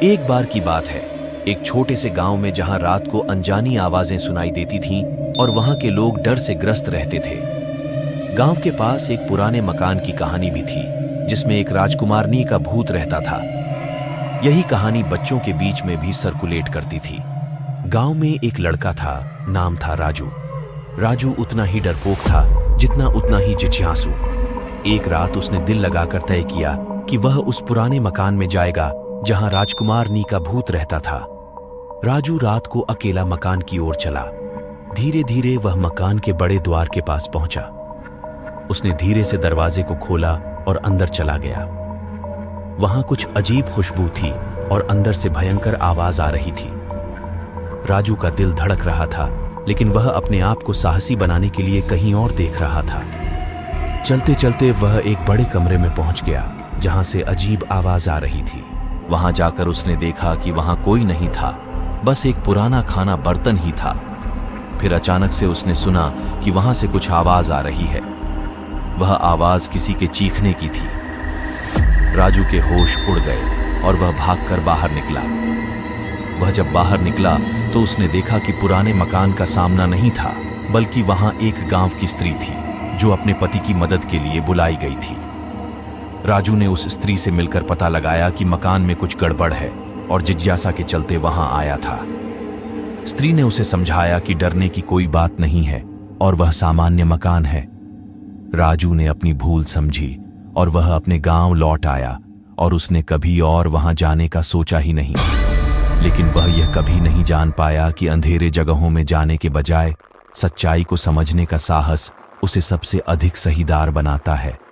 एक बार की बात है, एक छोटे से गांव में जहां रात को अनजानी आवाजें सुनाई देती थीं और वहां के लोग डर से ग्रस्त रहते थे। गांव के पास एक पुराने मकान की कहानी भी थी, जिसमें एक राजकुमारनी का भूत रहता था। यही कहानी बच्चों के बीच में भी सर्कुलेट करती थी। गांव में एक लड़का था, नाम था राजू। राजू उतना ही डरपोक था जितना उतना ही जिज्ञासु। एक रात उसने दिल लगाकर तय किया कि वह उस पुराने मकान में जाएगा जहां राजकुमारनी का भूत रहता था। राजू रात को अकेला मकान की ओर चला। धीरे धीरे वह मकान के बड़े द्वार के पास पहुंचा। उसने धीरे से दरवाजे को खोला और अंदर चला गया। वहां कुछ अजीब खुशबू थी और अंदर से भयंकर आवाज आ रही थी। राजू का दिल धड़क रहा था, लेकिन वह अपने आप को साहसी बनाने के लिए कहीं और देख रहा था। चलते चलते वह एक बड़े कमरे में पहुंच गया जहां से अजीब आवाज आ रही थी। वहां जाकर उसने देखा कि वहां कोई नहीं था, बस एक पुराना खाना बर्तन ही था। फिर अचानक से उसने सुना कि वहां से कुछ आवाज आ रही है। वह आवाज किसी के चीखने की थी। राजू के होश उड़ गए और वह भागकर बाहर निकला। वह जब बाहर निकला तो उसने देखा कि पुराने मकान का सामना नहीं था, बल्कि वहां एक गांव की स्त्री थी जो अपने पति की मदद के लिए बुलाई गई थी। राजू ने उस स्त्री से मिलकर पता लगाया कि मकान में कुछ गड़बड़ है और जिज्ञासा के चलते वहां आया था। स्त्री ने उसे समझाया कि डरने की कोई बात नहीं है और वह सामान्य मकान है। राजू ने अपनी भूल समझी और वह अपने गांव लौट आया और उसने कभी और वहां जाने का सोचा ही नहीं। लेकिन वह यह कभी नहीं जान पाया कि अंधेरे जगहों में जाने के बजाय सच्चाई को समझने का साहस उसे सबसे अधिक सहीदार बनाता है।